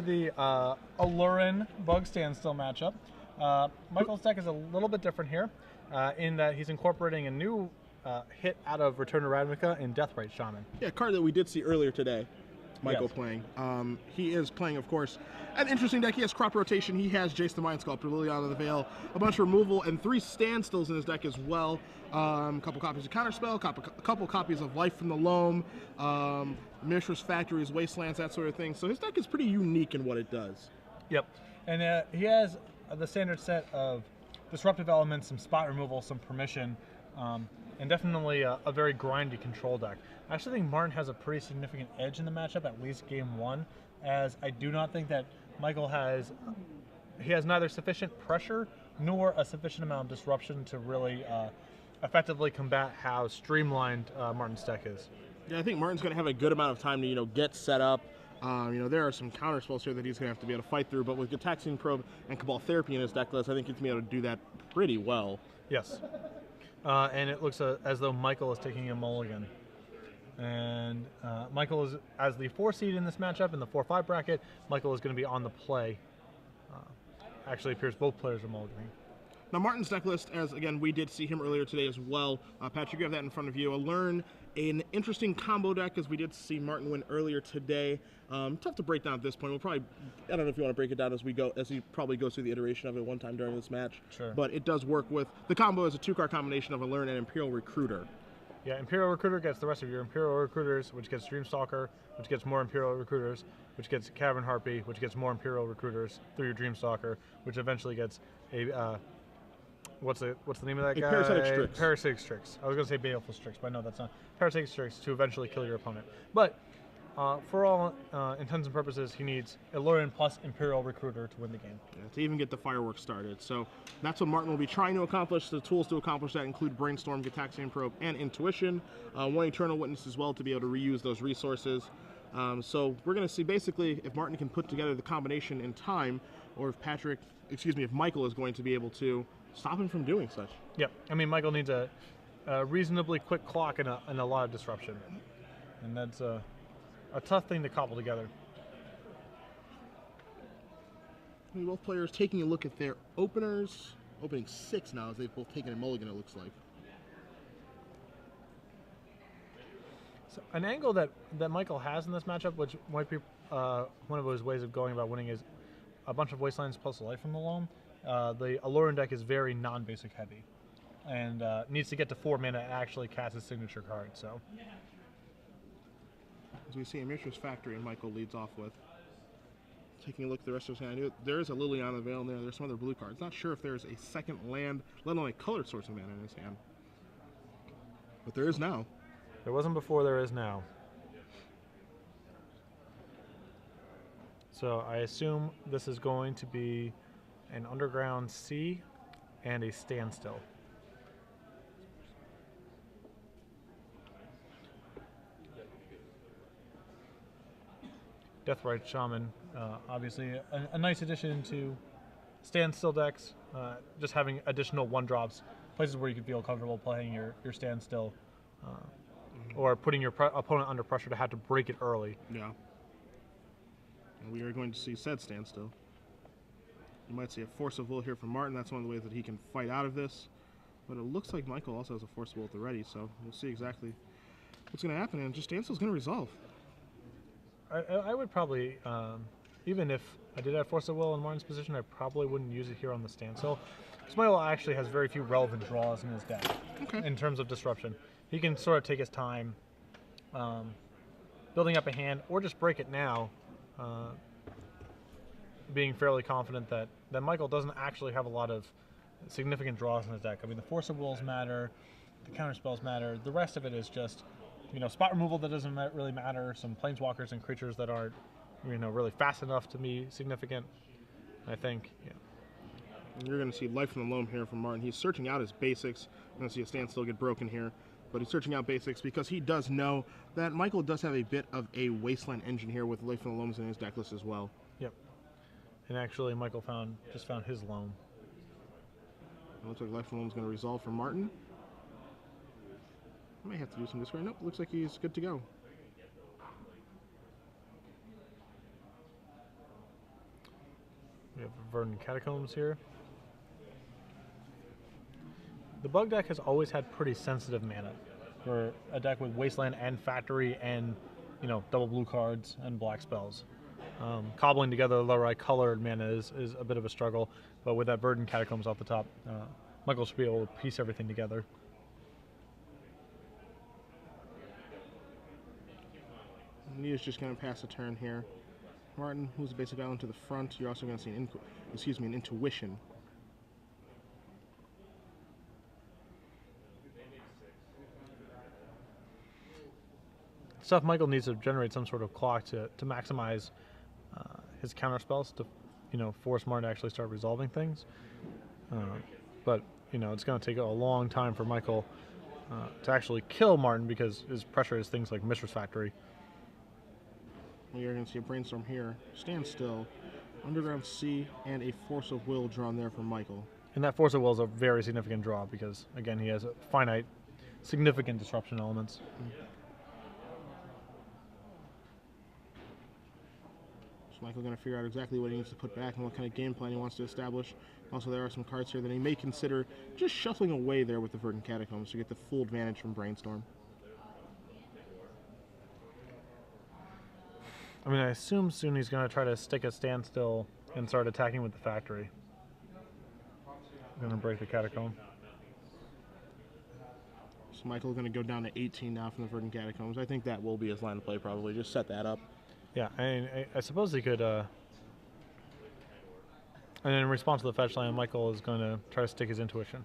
The Allurin Bug Standstill matchup. Michael's deck is a little bit different here in that he's incorporating a new hit out of Return to Ravnica in Deathrite Shaman. Yeah, a card that we did see earlier today, Michael Yes. playing. He is playing, of course, an interesting deck. He has Crop Rotation, he has Jace the Mind Sculptor, Liliana the Veil, a bunch of removal, and 3 standstills in his deck as well. A couple copies of Counterspell, a couple copies of Life from the Loam, Mishra's Factories, Wastelands, that sort of thing. So his deck is pretty unique in what it does. Yep. And he has the standard set of disruptive elements, some spot removal, some permission, and definitely a very grindy control deck. I actually think Martin has a pretty significant edge in the matchup, at least game 1, as I do not think that Michael has neither sufficient pressure nor a sufficient amount of disruption to really effectively combat how streamlined Martin's deck is. Yeah, I think Martin's going to have a good amount of time to, get set up. There are some counter spells here that he's going to have to be able to fight through, but with Gitaxian Probe and Cabal Therapy in his deck list, I think he's going to be able to do that pretty well. Yes. And it looks as though Michael is taking a mulligan. And Michael is, as the 4 seed in this matchup in the 4-5 bracket, Michael is going to be on the play. Actually appears both players are mulliganing. Now, Martin's deck list, as again, we did see him earlier today as well. Patrick, you have that in front of you. Learn an interesting combo deck, as we did see Martin win earlier today. Tough to break down at this point. We'll probably, I don't know if you want to break it down as he probably goes through the iteration of it one time during this match. Sure. But it does work with, the combo is a 2-card combination of Learn and Imperial Recruiter. Yeah, Imperial Recruiter gets the rest of your Imperial Recruiters, which gets Dreamstalker, which gets more Imperial Recruiters, which gets Cavern Harpy, which gets more Imperial Recruiters through your Dreamstalker, which eventually gets a what's the name of that guy? Parasitic Strix. Parasitic Strix. I was going to say Baleful Strix, but no, that's not. Parasitic Strix to eventually kill your opponent. But for all intents and purposes, he needs Illurin plus Imperial Recruiter to win the game. Yeah, to even get the fireworks started. So that's what Martin will be trying to accomplish. The tools to accomplish that include Brainstorm, Gitaxian Probe, and Intuition. 1 Eternal Witness as well to be able to reuse those resources. So we're going to see basically if Martin can put together the combination in time, or if Michael is going to be able to stop him from doing such. Yep. I mean, Michael needs a reasonably quick clock and a lot of disruption. And that's a tough thing to cobble together. Both players taking a look at their openers. Opening 6 now as they've both taken a mulligan, it looks like. So an angle that Michael has in this matchup, which might be one of his ways of going about winning, is a bunch of Wastelands plus Life from the Loam. The Allurin deck is very non-basic heavy and needs to get to 4 mana to actually cast his signature card. So, as we see, Mishra's Factory and Michael leads off with. Taking a look at the rest of his hand, there is a Liliana the Veil in there. There's some other blue cards. Not sure if there's a second land, let alone a colored source of mana in his hand. But there is now. There wasn't before, there is now. So I assume this is going to be an Underground Sea and a Standstill. Deathrite Shaman, obviously a nice addition to Standstill decks. Just having additional 1-drops, places where you can feel comfortable playing your Standstill, or putting your opponent under pressure to have to break it early. Yeah. And we are going to see said Standstill. You might see a Force of Will here from Martin. That's one of the ways that he can fight out of this. But it looks like Michael also has a Force of Will at the ready, so we'll see exactly what's going to happen. And just Standstill's going to resolve. I would probably, even if I did have Force of Will in Martin's position, I probably wouldn't use it here on the Standstill. Because Michael actually has very few relevant draws in his deck in terms of disruption. He can sort of take his time building up a hand, or just break it now, being fairly confident that Michael doesn't actually have a lot of significant draws in his deck. I mean, the Force of Wills matter, the counter spells matter, the rest of it is just, spot removal that doesn't really matter, some planeswalkers and creatures that aren't, really fast enough to be significant, I think. Yeah. You're going to see Life from the Loam here from Martin. He's searching out his basics. You're going to see a Standstill get broken here. But he's searching out basics because he does know that Michael does have a bit of a Wasteland engine here with Life from the Loams in his deck list as well. Yep. And actually, Michael just found his Loam. It looks like Life from the Loam's going to resolve for Martin. I may have to do some discard. Nope, looks like he's good to go. We have Verdant Catacombs here. The Bug deck has always had pretty sensitive mana for a deck with Wasteland and Factory and, you know, double blue cards and black spells. Cobbling together the right colored mana is a bit of a struggle, but with that Verdant Catacombs off the top, Michael should be able to piece everything together. Eades just going to pass a turn here. Martin moves the basic island to the front. You're also going to see an intuition. Stuff Michael needs to generate some sort of clock to maximize his counter spells to, you know, force Martin to actually start resolving things. But, you know, it's going to take a long time for Michael to actually kill Martin because his pressure is things like Mistress Factory. Well, you're going to see a Brainstorm here. Stand Still, Underground Sea, and a Force of Will drawn there from Michael. And that Force of Will is a very significant draw because, again, he has a finite, significant disruption elements. So Michael's going to figure out exactly what he needs to put back and what kind of game plan he wants to establish. Also, there are some cards here that he may consider just shuffling away there with the Verdant Catacombs to get the full advantage from Brainstorm. I mean, I assume soon he's going to try to stick a standstill and start attacking with the Factory. Going to break the Catacomb. So Michael's going to go down to 18 now from the Verdant Catacombs. I think that will be his line of play probably. Just set that up. Yeah, I suppose he could... and in response to the fetch land, Michael is going to try to stick his intuition.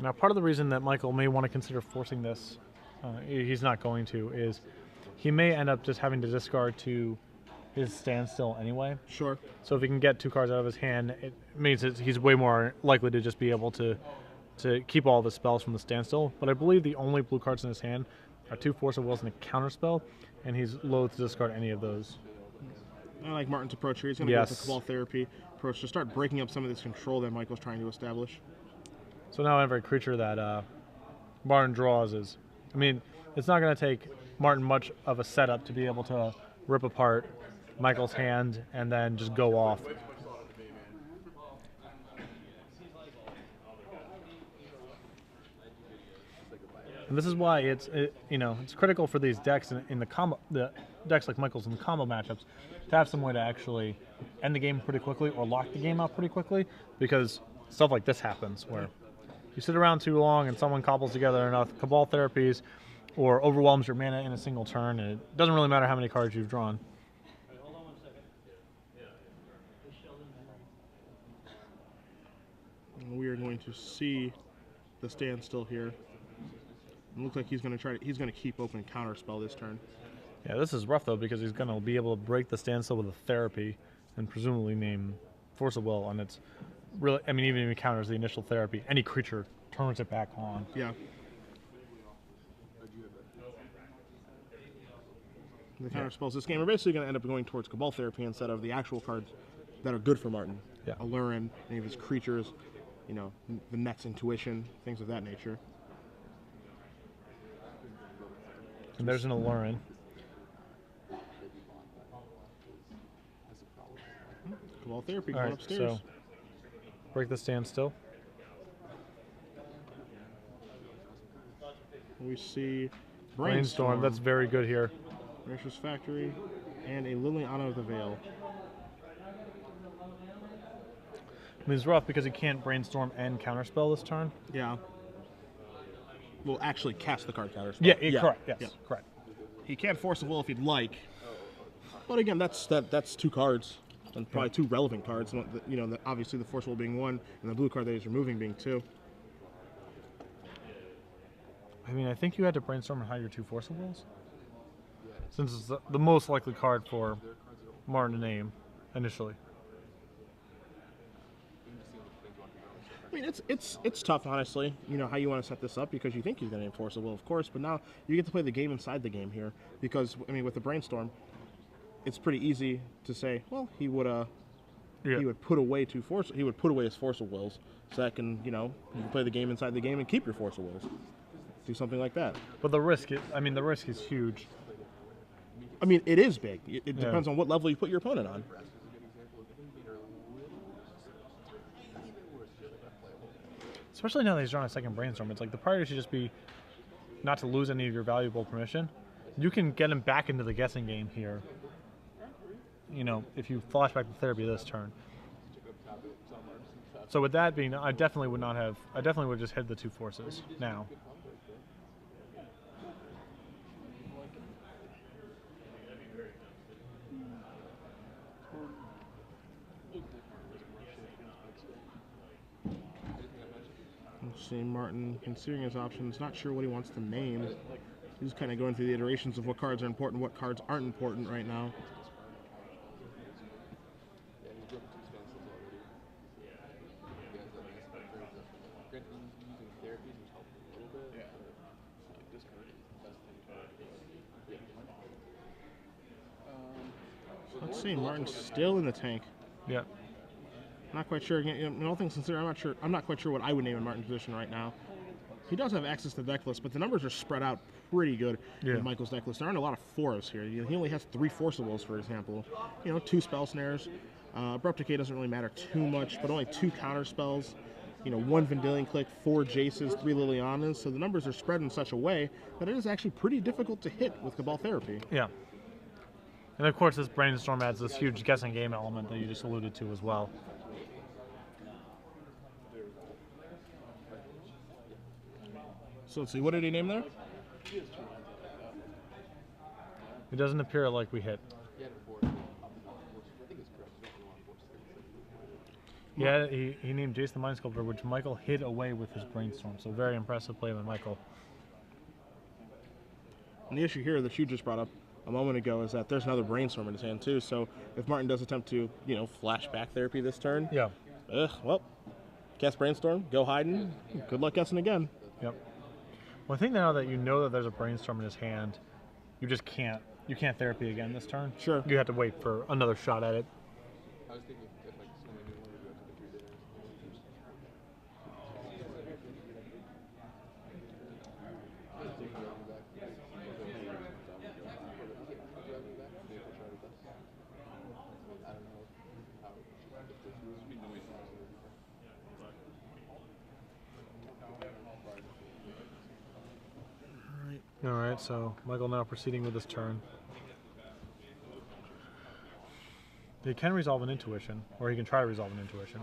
Now, part of the reason that Michael may want to consider forcing this, he's not going to, is he may end up just having to discard to his standstill anyway. Sure. So if he can get 2 cards out of his hand, it means that he's way more likely to just be able to keep all of his spells from the standstill. But I believe the only blue cards in his hand are 2 Force of Wills and a counter spell, and he's loath to discard any of those. I like Martin's approach here. He's going to go with the Cabal Therapy approach to start breaking up some of this control that Michael's trying to establish. So now every creature that Martin draws is... I mean, it's not going to take Martin much of a setup to be able to rip apart Michael's hand and then just go off. And this is why it's critical for these decks in the decks like Michael's in the combo matchups to have some way to actually end the game pretty quickly or lock the game out pretty quickly, because stuff like this happens where you sit around too long and someone cobbles together enough Cabal Therapies or overwhelms your mana in a single turn, and it doesn't really matter how many cards you've drawn. We are going to see the standstill here. It looks like he's going to keep open Counterspell this turn. Yeah, this is rough though because he's going to be able to break the standstill with a therapy and presumably name Force of Will, and it's really, I mean, even if he counters the initial therapy, any creature turns it back on. Yeah. The counter spells this game are basically going to end up going towards Cabal Therapy instead of the actual cards that are good for Martin. Yeah. Allurin, any of his creatures, you know, the next Intuition, things of that nature. And there's an Allurin. Cabal Therapy going upstairs. So break the standstill. We see Brainstorm. That's very good here. Mistress Factory, and a Liliana of the Veil. I mean, it's rough because he can't Brainstorm and Counterspell this turn. Yeah. Well, actually cast the card Counterspell. Yeah, correct. Yes, yeah. Correct. He can Force of Will if he'd like. But again, that's 2 cards, and probably 2 relevant cards. You know, obviously the Force of Will being 1, and the blue card that he's removing being 2. I mean, I think you had to Brainstorm and hide your 2 Force of Wills, since it's the most likely card for Martin to name initially. I mean, it's tough, honestly. You know how you want to set this up because you think he's going to name Force of Will, of course, but now you get to play the game inside the game here because I mean, with the Brainstorm, it's pretty easy to say, well, he would put away he would put away his Force of Wills, so that can, you know, you can play the game inside the game and keep your Force of Wills. do something like that. But the risk is, I mean, the risk is huge. I mean, it is big. It Yeah. depends on what level you put your opponent on. Especially now that he's drawing a second brainstorm, it's like the priority should just be not to lose any of your valuable permission. You can get him back into the guessing game here. You know, if you flashback the therapy this turn. So with that being, I definitely would not have. I definitely would just hit the 2 forces now. Let's see, Martin, considering his options, not sure what he wants to name. He's kind of going through the iterations of what cards are important, what cards aren't important right now. Let's see, Martin's still in the tank. Yeah. Not quite sure. In all things considered, I'm not quite sure what I would name in Martin's position right now. He does have access to the deck list, but the numbers are spread out pretty good in Michael's deck list. There aren't a lot of fours here. He only has 3 forcibles, for example. 2 spell snares. Abrupt Decay doesn't really matter too much, but only 2 counter spells. 1 Vendilion Click, 4 Jaces, 3 Lilianas. So the numbers are spread in such a way that it is actually pretty difficult to hit with Cabal Therapy. Yeah. And of course, this brainstorm adds this huge guessing game element that you just alluded to as well. So let's see, what did he name there? It doesn't appear like we hit. Yeah, he named Jace the Mind Sculptor, which Michael hid away with his brainstorm. So very impressive play by Michael. And the issue here that you just brought up a moment ago is that there's another brainstorm in his hand too. So if Martin does attempt to, flashback therapy this turn, Yeah. Well, cast brainstorm, go hiding. Good luck guessing again. Yep. Well, I think now that you know that there's a brainstorm in his hand, you just can't. You can't therapy again this turn. Sure. You have to wait for another shot at it. I was thinking if like someone knew wanted to go to the 3 dinners. All right, so Michael now proceeding with his turn. He can resolve an intuition, or he can try to resolve an intuition.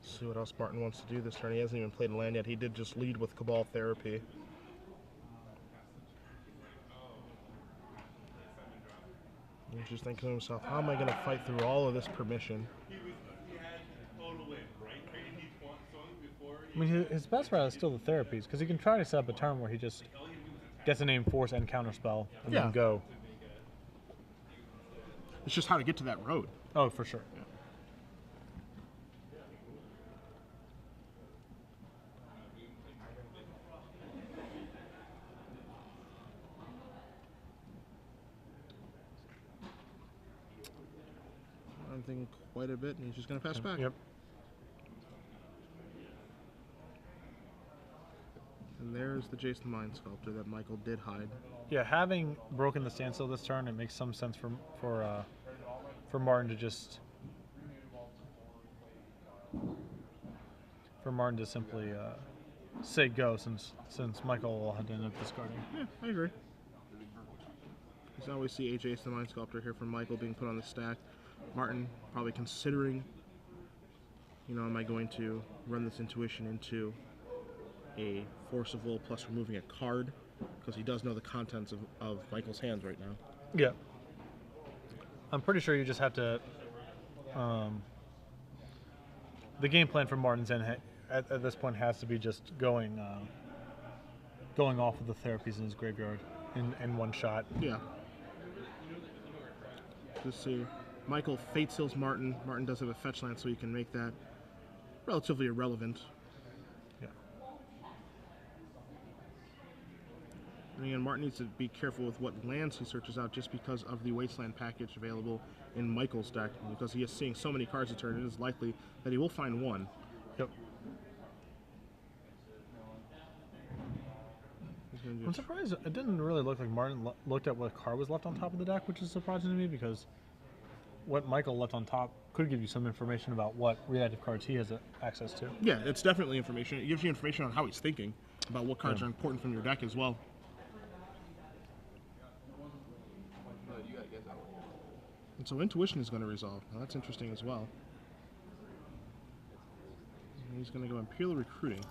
See what else Martin wants to do this turn. He hasn't even played a land yet. He did just lead with Cabal Therapy. He's just thinking to himself, how am I going to fight through all of this permission? I mean, his best route is still the therapies, because he can try to set up a turn where he just gets a name force and counterspell, and then go. It's just how to get to that road. Oh, for sure. Yeah. I'm thinking quite a bit, and he's just going to pass back. Yep. And there's the Jace the Mind Sculptor that Michael did hide. Yeah, having broken the standstill this turn, it makes some sense for Martin to just simply say go since Michael had to end up discarding. Yeah, I agree. You always see a Jace the Mind Sculptor here from Michael being put on the stack. Martin probably considering, am I going to run this intuition into a forcible plus removing a card, because he does know the contents of Michael's hands right now. Yeah. I'm pretty sure you just have to... the game plan for Martin's end at this point has to be just going off of the therapies in his graveyard in one shot. Yeah. Just see, Michael Fate Seals Martin. Martin does have a fetch land, so you can make that relatively irrelevant. And again, Martin needs to be careful with what lands he searches out just because of the Wasteland package available in Michael's deck. Because he is seeing so many cards a turn, it is likely that he will find one. Yep. I'm surprised it didn't really look like Martin looked at what card was left on top of the deck, which is surprising to me because what Michael left on top could give you some information about what reactive cards he has access to. Yeah, it's definitely information. It gives you information on how he's thinking about what cards are important from your deck as well. You gotta guess that one. And so intuition is going to resolve. Now that's interesting as well. And he's going to go Imperial Recruiting. Well,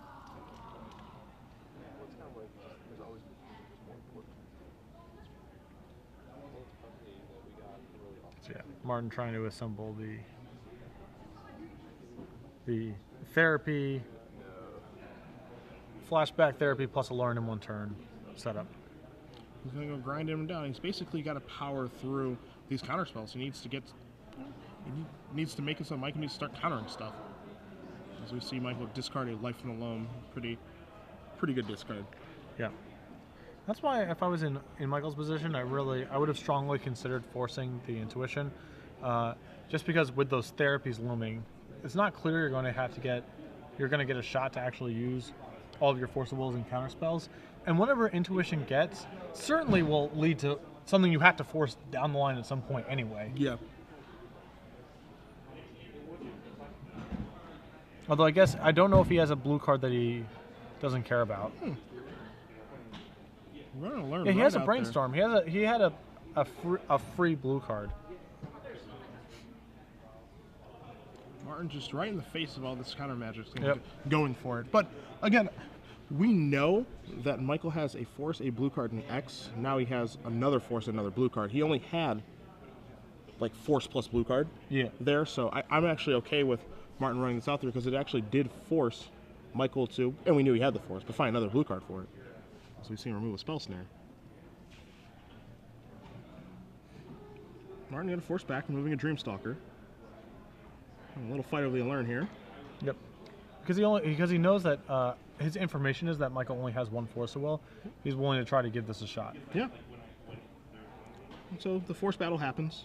it's kind of like there's always just more important. Well, it's company that we got really off. So yeah, Martin trying to assemble the therapy, flashback therapy plus a learn in one turn setup. He's going to go grind him down. He's basically got to power through these counter spells. He needs to get, he needs to make it so Michael needs to start countering stuff. As we see Michael discard a Life from the Loam, pretty good discard. Yeah, that's why if I was in Michael's position, I would have strongly considered forcing the intuition, just because with those therapies looming, it's not clear you're going to get a shot to actually use all of your Force of Wills and counter spells, and whatever intuition gets certainly will lead to something you have to force down the line at some point anyway. Yeah. Although I guess I don't know if he has a blue card that he doesn't care about. We're going to learn. Yeah, he right has a out brainstorm. He had a free blue card. Martin just right in the face of all this counter magic, Yep. going for it. But again, we know that Michael has a Force, a blue card, and X. Now he has another Force, another blue card. He only had like Force plus blue card there, so I'm actually okay with Martin running this out there because it actually did force Michael to, and we knew he had the Force, but find another blue card for it. So we've seen him remove a Spell Snare. Martin got a Force back, removing a Dreamstalker. A little fight over the Alern here. Yep. Because he knows that his information is that Michael only has one Force of Will. He's willing to try to give this a shot. Yeah. And so the Force battle happens.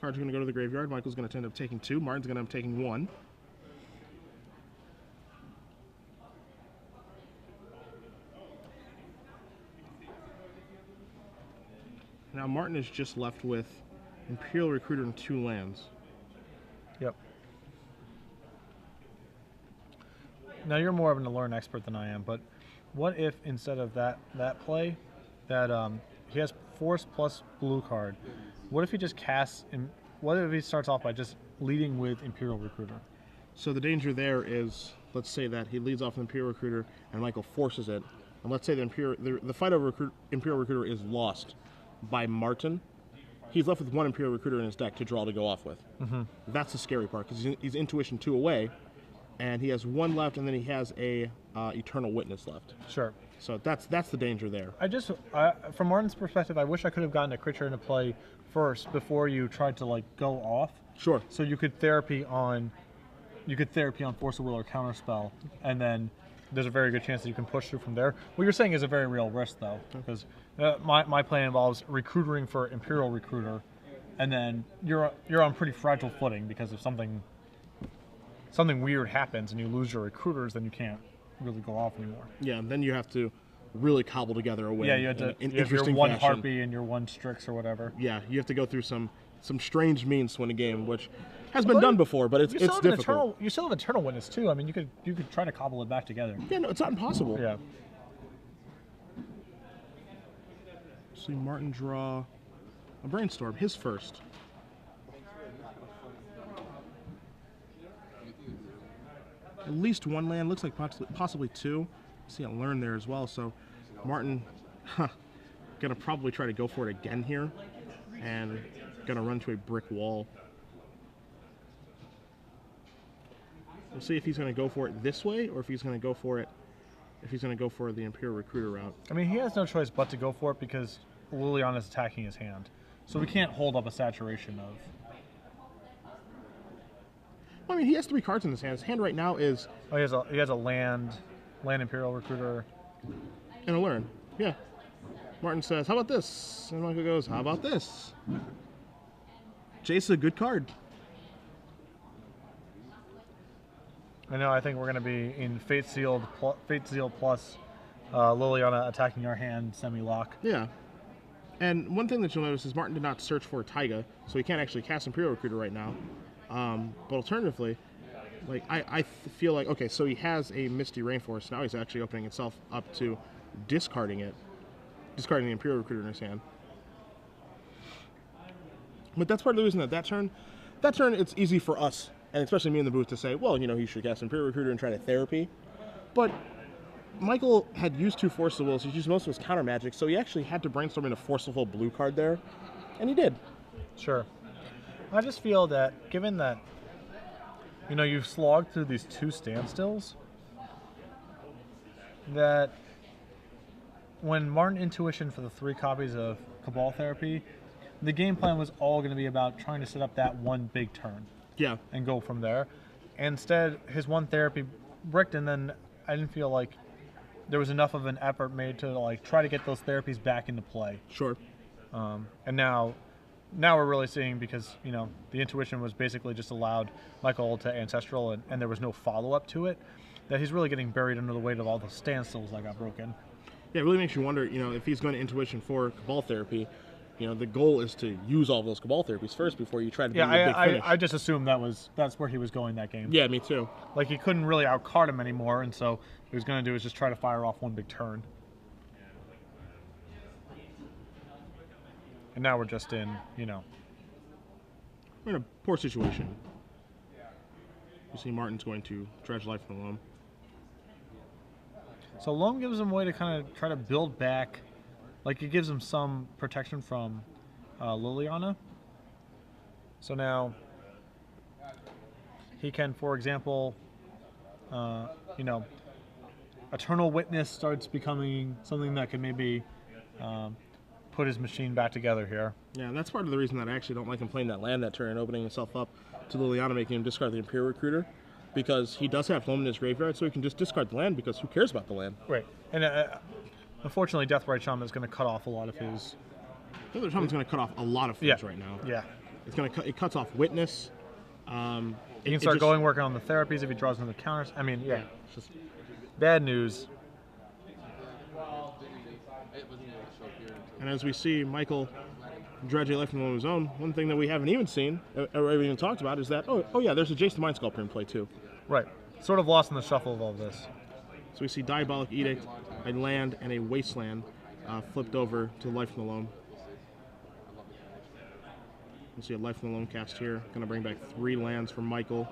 Cards are going to go to the graveyard. Michael's going to end up taking 2. Martin's going to end up taking 1. Now Martin is just left with Imperial Recruiter and 2 lands. Yep. Now you're more of an Alern expert than I am, but what if instead of that play, that he has Force plus blue card, what if he just casts? What if he starts off by just leading with Imperial Recruiter? So the danger there is, let's say that he leads off an Imperial Recruiter and Michael forces it, and let's say the fight over Imperial Recruiter is lost by Martin. He's left with 1 Imperial Recruiter in his deck to draw to go off with. Mm-hmm. That's the scary part because he's Intuition 2 away, and he has 1 left, and then he has a Eternal Witness left. Sure. So that's the danger there. From Martin's perspective, I wish I could have gotten a creature into play first before you tried to like go off. Sure. So you could therapy on Force of Will or Counterspell, and then there's a very good chance that you can push through from there. What you're saying is a very real risk, though, because my plan involves recruiting for Imperial Recruiter, and then you're on pretty fragile footing because if something weird happens and you lose your recruiters, then you can't really go off anymore. Yeah, and then you have to really cobble together a win. Yeah, you have your one Harpy and your one Strix or whatever. Yeah, you have to go through some strange means to win a game, which has been done before, but it's difficult. You still have Eternal Witness too. I mean, you could try to cobble it back together. Yeah, no, it's not impossible. Yeah. See Martin draw a Brainstorm, his first. At least 1 land, looks like possibly 2. See a Learn there as well, so Martin gonna probably try to go for it again here, and gonna run to a brick wall. We'll see if he's gonna go for it this way, or if he's gonna go for the Imperial Recruiter route. I mean, he has no choice but to go for it because Liliana's attacking his hand, so we can't hold up a saturation of. Well, I mean, he has 3 cards in his hand. His hand right now is... Oh, he has a land Imperial Recruiter. And a learn. Yeah. Martin says, how about this? And Michael goes, how about this? Jace is a good card. I know. I think we're going to be in Fate Seal plus Liliana attacking our hand semi-lock. Yeah. And one thing that you'll notice is Martin did not search for Taiga, so he can't actually cast Imperial Recruiter right now. But alternatively, like I feel like, okay, so he has a Misty Rainforest. Now he's actually opening himself up to discarding the Imperial Recruiter in his hand. But that's part of the reason that turn, it's easy for us, and especially me in the booth, to say, well, you know, he should cast Imperial Recruiter and try to therapy. But Michael had used 2 Force of Wills. He's used most of his counter magic, so he actually had to brainstorm in a Forceful blue card there, and he did. Sure. I just feel that, given that, you know, you've slogged through these 2 standstills, that when Martin Intuition for the 3 copies of Cabal Therapy, the game plan was all going to be about trying to set up that one big turn. Yeah. And go from there. Instead, his 1 therapy bricked, and then I didn't feel like there was enough of an effort made to like try to get those therapies back into play. Sure. And now we're really seeing, because, you know, the Intuition was basically just allowed Michael to Ancestral, and there was no follow-up to it, that he's really getting buried under the weight of all the standstills that got broken. Yeah, it really makes you wonder, you know, if he's going to Intuition for Cabal Therapy, you know, the goal is to use all those Cabal Therapies first before you try to do your big finish. I just assumed that's where he was going that game. Yeah, me too. Like, he couldn't really outcard him anymore, and so what he was going to do is just try to fire off one big turn. And now we're just in, you know. We're in a poor situation. You see Martin's going to Dredge Life from the Loam. So Loam gives him a way to kind of try to build back. Like, it gives him some protection from Liliana. So now he can, for example, you know, Eternal Witness starts becoming something that can maybe put his machine back together here. Yeah, and that's part of the reason that I actually don't like him playing that land that turn and opening himself up to Liliana, making him discard the Imperial Recruiter, because he does have Loam in his graveyard, so he can just discard the land, because who cares about the land? Right. And unfortunately, Deathrite Shaman is going to cut off a lot of his... Deathrite Shaman's going to cut off a lot of things right now. Yeah. It cuts off Witness. He can start working on the therapies if he draws another counters. I mean, yeah, it's just bad news. And as we see Michael dredge a life from his own, one thing that we haven't even seen, or even talked about, is that, oh yeah, there's a Jace the Mind Sculptor in play too. Right. Sort of lost in the shuffle of all this. So we see Diabolic Edict, a land, and a Wasteland flipped over to Life from the Loam. We'll see a Life from the Loam cast here. Going to bring back 3 lands from Michael.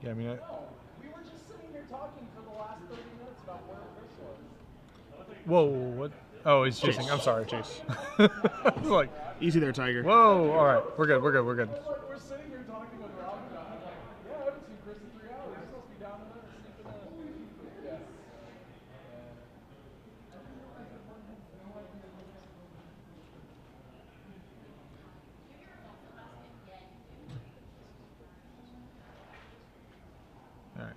Yeah, I mean... We were just sitting here talking for the last 30 minutes about where Kirst was. Whoa, what? Oh, he's chasing. Chase. I'm sorry. Chase. I was like, Easy there, Tiger. whoa, all right. We're good. We're sitting here talking with Rob, and I'm like, yeah, I haven't seen Kirst in 3 hours. He's supposed to be down there sleeping in. Yeah. All right.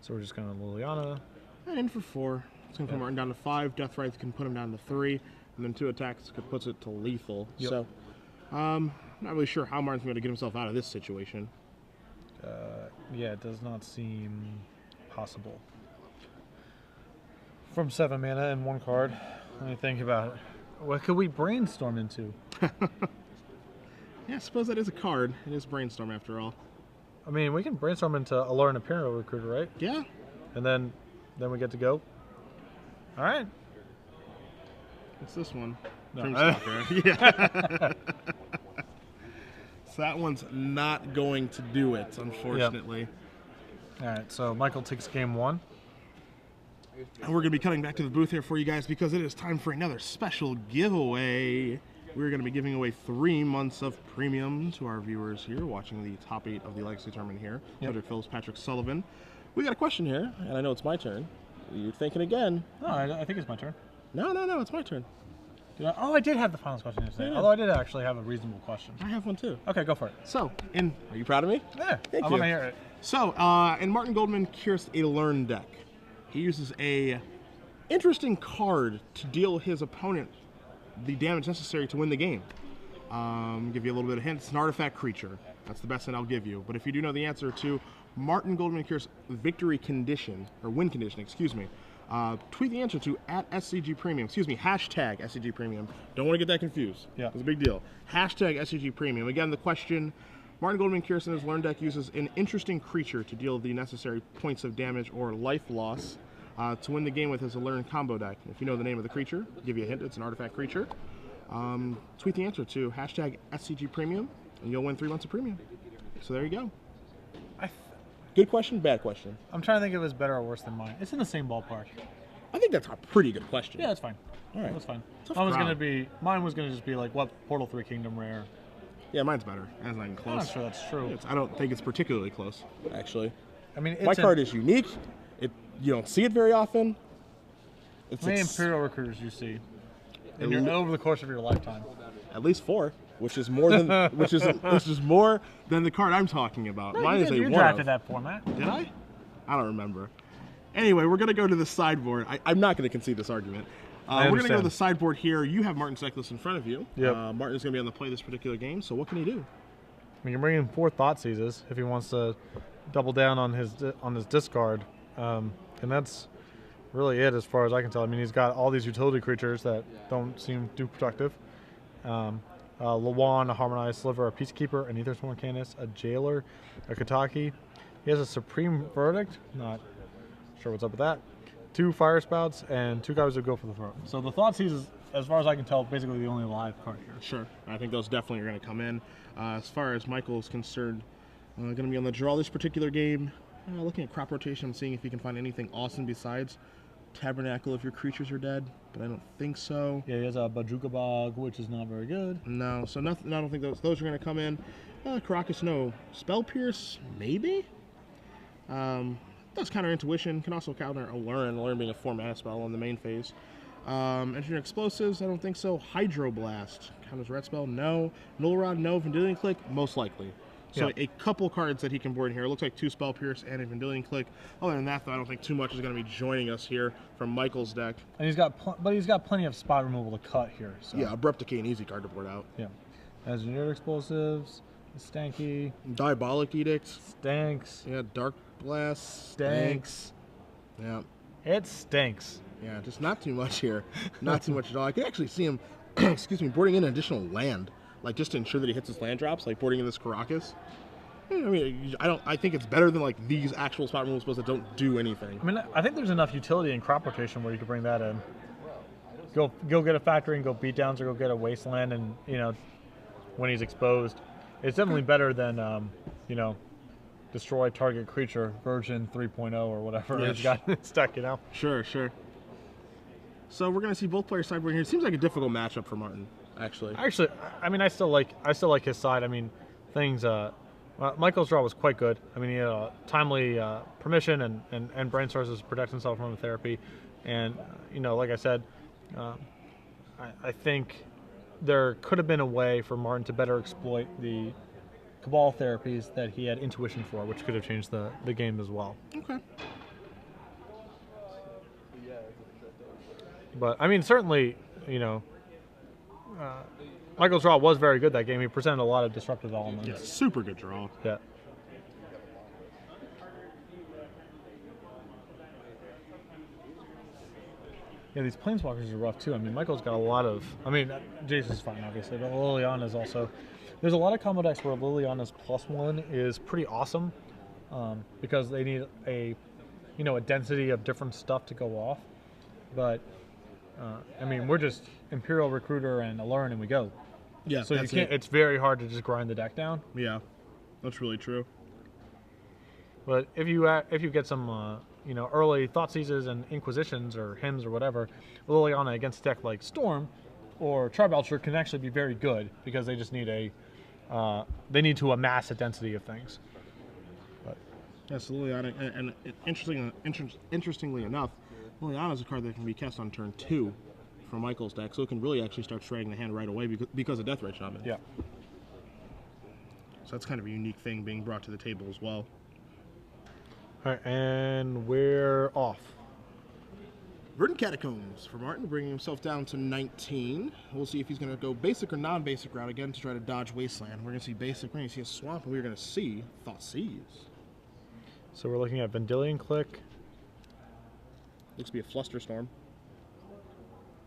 So we're just going to Liliana. And in for 4. It's going to put Martin down to 5. Deathrite can put him down to 3. And then 2 attacks puts it to lethal. Yep. So, not really sure how Martin's going to get himself out of this situation. Yeah, it does not seem possible. From 7 mana and 1 card. Let me think about it. What could we brainstorm into? Yeah, I suppose that is a card. It is Brainstorm after all. I mean, we can brainstorm into Allure and Imperial Recruiter, right? Yeah. And then we get to go. All right. It's this one. No. Dreamstalker. Yeah. So that one's not going to do it, unfortunately. All right, so Michael takes game 1. And we're going to be cutting back to the booth here for you guys because it is time for another special giveaway. We're going to be giving away 3 months of premium to our viewers here watching the top 8 of the Legacy Tournament here. Yep. Cedric Phillips, Patrick Sullivan. We got a question here, and I know it's my turn. You're thinking again. No, I think it's my turn. No, it's my turn. Oh, I did have the finals question yesterday. Yeah. Although I did actually have a reasonable question. I have one too. Okay, go for it. So, are you proud of me? Yeah, Thank I you. want to hear it. So, in Martin Goldman Kirst a learn deck, he uses a interesting card to deal his opponent the damage necessary to win the game. Give you a little bit of hint. It's an artifact creature. That's the best hint I'll give you. But if you do know the answer to Martin Goldman Kirst victory condition, or win condition, excuse me, tweet the answer to @SCG Premium. Excuse me, hashtag SCG Premium. Don't want to get that confused. Yeah. It's a big deal. Hashtag SCG Premium. Again, the question, Martin Goldman Kirst in his learn deck uses an interesting creature to deal the necessary points of damage or life loss to win the game with his learn combo deck. If you know the name of the creature, I'll give you a hint, it's an artifact creature. Tweet the answer to hashtag SCG Premium, and you'll win 3 months of premium. So there you go. Good question, bad question. I'm trying to think if it was better or worse than mine. It's in the same ballpark. I think that's a pretty good question. Yeah, it's fine. All right. That's fine. Tough Mine was crowd. mine was gonna just be like what Portal 3 Kingdom Rare. Yeah, mine's better. That's not even I'm close. not sure that's true. I don't think it's particularly close, actually. I mean, My card is unique. You don't see it very often. It's How many Imperial Recruiters you see over the course of your lifetime? at least 4, which is more than which is more than the card I'm talking about. Mine is a you one drafted of. that format. Did I? I don't remember. Anyway, we're going to go to the sideboard. I'm not going to concede this argument. We're going to go to the sideboard here. You have Martin's deck list in front of you. Yep. Martin's going to be on the play this particular game, so what can he do? We can bring in 4 Thought Seizes if he wants to double down on his discard, and that's really it as far as I can tell. I mean, he's got all these utility creatures that don't seem too productive. Lawan, a Harmonized Sliver, a Peacekeeper, an Aethersworn Canis, a Jailer, a Kataki. He has a Supreme Verdict. Not sure what's up with that. 2 Fire Spouts and 2 guys who go for the throat. So the Thought Seizes, as far as I can tell, basically the only live card here. Sure. I think those definitely are going to come in. As far as Michael is concerned, going to be on the draw this particular game. Looking at crop rotation, I'm seeing if he can find anything awesome besides Tabernacle if your creatures are dead, but I don't think so. Yeah, he has a Bajuka Bog, which is not very good. No, so nothing. I don't think those are going to come in. Caracas, no. Spell Pierce, maybe. That's counter Intuition. Can also counter Alluring being a 4-mana spell on the main phase. Engineer Explosives, I don't think so. Hydroblast, counters Red Spell, no. Null Rod, no. Vendilion Click, most likely. So a couple cards that he can board in here. It looks like 2 Spell Pierce and a Vendilion Click. Other than that, though, I don't think too much is going to be joining us here from Michael's deck. And he's got plenty of spot removal to cut here. So. Yeah, Abrupt Decay, an easy card to board out. Yeah. Engineered Explosives, Stanky, Diabolic Edict. Stinks. Yeah, Dark Blast. Stinks. Yeah. It stinks. Yeah, just not too much here. Not too much at all. I could actually see him, excuse me, boarding in an additional land. Like, just to ensure that he hits his land drops, like boarding in this Caracas. I mean, I think it's better than, like, these actual spot removal spells that don't do anything. I mean, I think there's enough utility in crop rotation where you could bring that in. Go get a factory and go beat downs, or go get a wasteland, and, when he's exposed. It's definitely better than, destroy target creature version 3.0 or whatever it's got stuck, Sure. So we're going to see both players sideboarding here. It seems like a difficult matchup for Martin, actually. Actually, I mean, I still like his side. I mean, Michael's draw was quite good. I mean, he had a timely permission and brain sources to protect himself from therapy. And, like I said, I think there could have been a way for Martin to better exploit the Cabal therapies that he had intuition for, which could have changed the game as well. Okay. But, I mean, certainly, Michael's draw was very good that game. He presented a lot of disruptive elements. Yeah, super good draw. Yeah. Yeah, these Planeswalkers are rough too. I mean, Michael's got a lot of... I mean, Jason's fine, obviously, but Liliana's also... There's a lot of combo decks where Liliana's +1 is pretty awesome because they need a density of different stuff to go off. But, I mean, we're just Imperial Recruiter and Alluring and we go. Yeah, so you can't. It's very hard to just grind the deck down. Yeah, that's really true. But if you get some early Thought Seizes and Inquisitions or Hymns or whatever, Liliana against a deck like Storm or Charbelcher can actually be very good because they just need they need to amass a density of things. But yes, Liliana, and interestingly enough, Liliana is a card that can be cast on turn 2 from Michael's deck, so it can really actually start shredding the hand right away because of Deathrite Shaman. Yeah. So that's kind of a unique thing being brought to the table as well. All right, and we're off. Verdant Catacombs for Martin, bringing himself down to 19. We'll see if he's going to go basic or non-basic route again to try to dodge Wasteland. We're going to see basic, we're going to see a swamp, and we're going to see Thoughtseize. So we're looking at Vendilion Click. Looks to be a Flusterstorm.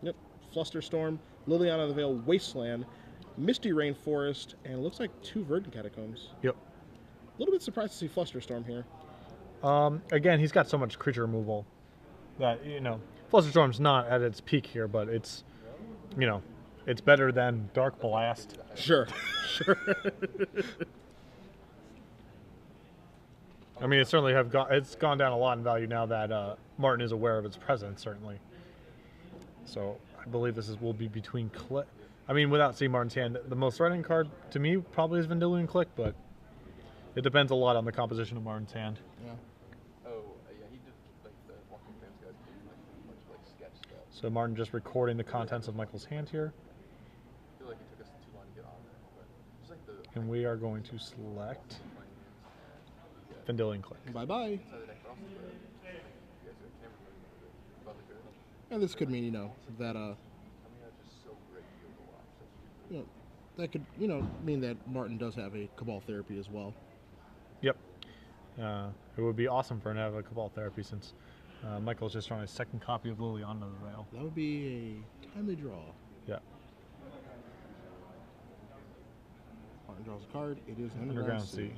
Yep, Flusterstorm, Liliana of the Veil, Wasteland, Misty Rainforest, and it looks like 2 Verdant Catacombs. Yep. A little bit surprised to see Flusterstorm here. Again, he's got so much creature removal that, you know, Flusterstorm's not at its peak here, but it's, you know, it's better than Dark Blast. Sure, sure. I mean, it certainly it's gone down a lot in value now that Martin is aware of its presence, certainly. So I believe will be between Click. I mean, without seeing Martin's hand, the most threatening card to me probably is Vendilion Click, but it depends a lot on the composition of Martin's hand. Yeah. Oh, yeah, he did like the Walking Fans guys did like a bunch of like sketch stuff. So Martin just recording the contents of Michael's hand here. I feel like it took us too long to get on there, but just like the And we are going to select Vendilion Click. Bye-bye. side of the deck, but also the you guys got camera moving above the good. And this could mean, you know, that, I mean, that's just so great to be able to watch. That's you know, that could, you know, mean that Martin does have a Cabal Therapy as well. Yep. It would be awesome for him to have a Cabal Therapy since Michael's just drawing a second copy of Liliana of the Veil. That would be a timely draw. Yeah. Martin draws a card. It is an Underground Sea.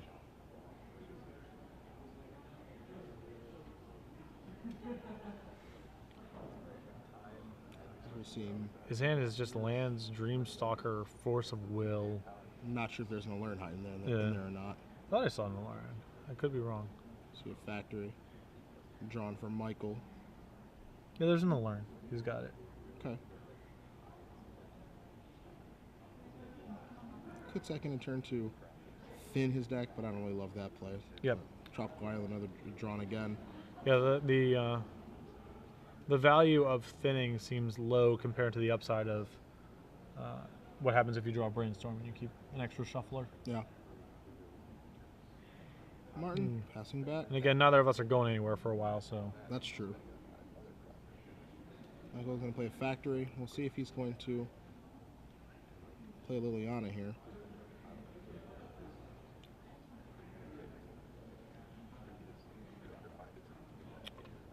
We'll see him. His hand is just lands, Dreamstalker, Force of Will. I'm not sure if there's an Alert Height in there, Yeah. or not. I thought I saw an alarm. I could be wrong. See a Factory. Drawn from Michael. Yeah, there's an alarm. He's got it. Okay. Could second and turn to thin his deck, but I don't really love that play. Yep. Tropical Island, another drawn again. Yeah, the value of thinning seems low compared to the upside of what happens if you draw a Brainstorm and you keep an extra shuffler. Yeah. Martin passing back. And again, neither of us are going anywhere for a while, so That's true. Michael's going to play a Factory. We'll see if he's going to play Liliana here.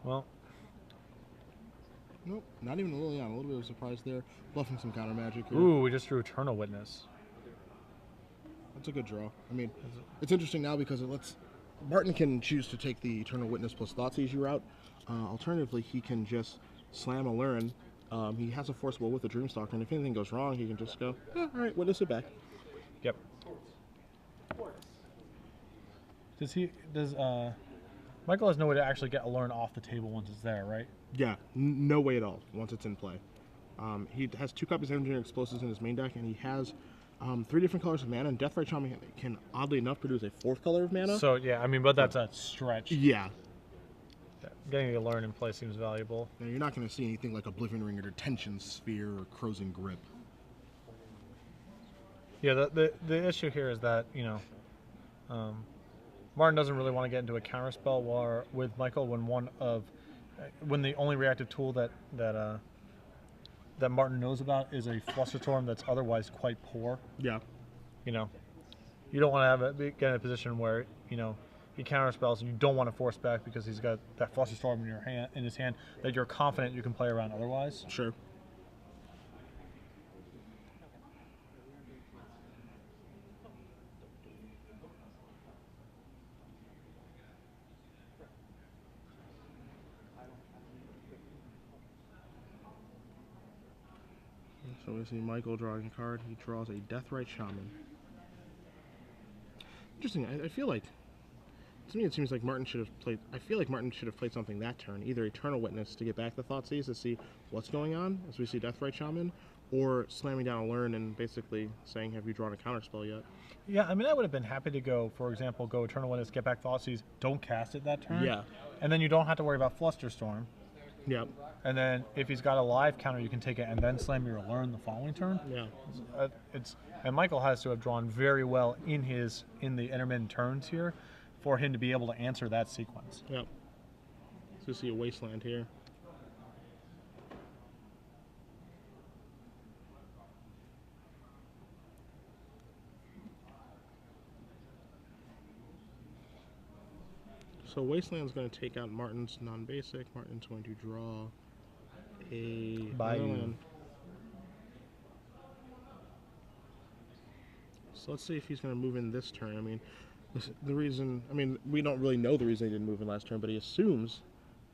well, Nope, not even a Liliana. A little bit of a surprise there. Bluffing some counter magic here. ooh, we just drew Eternal Witness. That's a good draw. I mean, it's interesting now because it lets Martin can choose to take the Eternal Witness plus Thoughtseize route. Alternatively, he can just slam a Lurin. He has a Force Will with a Dreamstalker, and if anything goes wrong, he can just go, all right, witness it back. Yep. Does Michael has no way to actually get Alluring off the table once it's there, right? Yeah, no way at all once it's in play. He has 2 copies of Engineering Explosives in his main deck, and he has 3 different colors of mana, and Deathrite Shaman can, oddly enough, produce a 4th color of mana. So, yeah, I mean, but that's a stretch. Yeah. Getting the Alluring in play seems valuable. Now, you're not going to see anything like Oblivion Ring or Detention Sphere or Crozing Grip. Yeah, the issue here is that, you know, Martin doesn't really want to get into a counterspell war with Michael when the only reactive tool that Martin knows about is a Flusterstorm that's otherwise quite poor. Yeah. You know, you don't want to get in a position where, you know, he counterspells and you don't want to force back because he's got that Flusterstorm in his hand that you're confident you can play around otherwise. Sure. So we see Michael drawing a card. He draws a Deathrite Shaman. Interesting. I feel like, to me, it seems like Martin should have played. I feel like Martin should have played something that turn, either Eternal Witness to get back the Thoughtseize to see what's going on as we see Deathrite Shaman, or slamming down a Lurin and basically saying, "Have you drawn a counterspell yet?" Yeah, I mean, I would have been happy to go, for example, go Eternal Witness, get back Thoughtseize, don't cast it that turn. Yeah. And then you don't have to worry about Flusterstorm. Yep. And then if he's got a live counter, you can take it and then slam your learn the following turn. Yeah. And Michael has to have drawn very well in the intermittent turns here for him to be able to answer that sequence. Yep. So you see a wasteland here. So Wasteland's going to take out Martin's non-basic. Martin's going to draw a Bayou. land. So let's see if he's going to move in this turn. I mean, the reason, I mean, we don't really know the reason he didn't move in last turn, but he assumes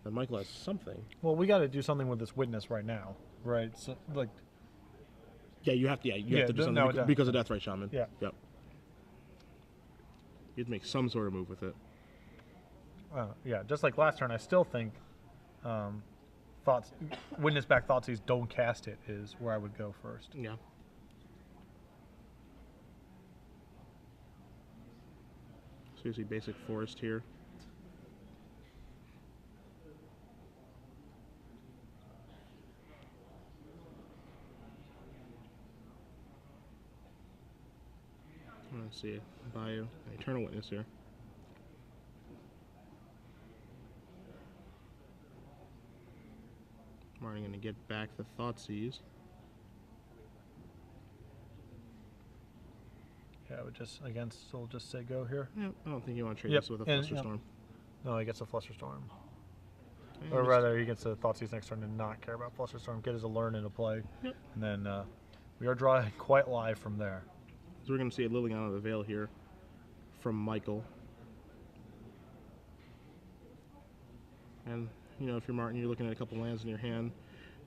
that Michael has something. Well, we got to do something with this witness right now, right? So, like, Yeah, you have to. Yeah, you have to do something because of Death Ray Shaman. Yeah. Yep. You have to make some sort of move with it. yeah, just like last turn, I still think witness back Thoughtseize, don't cast it is where I would go first. Yeah. So you see basic forest here. Let's see, Bayou, an Eternal Witness here. Martin going to get back the Thoughtseize. Yeah, I would just, again, still just say go here. Yeah, I don't think you want to trade Yep, this with a and- Flusterstorm. No, he gets a Flusterstorm. And Or just- rather, he gets a Thoughtseize next turn and not care about Flusterstorm, get his Alert into play. Yep. And then we are drawing quite live from there. So we're going to see a Liliana of the Veil here from Michael. And, you know, if you're Martin, you're looking at a couple lands in your hand.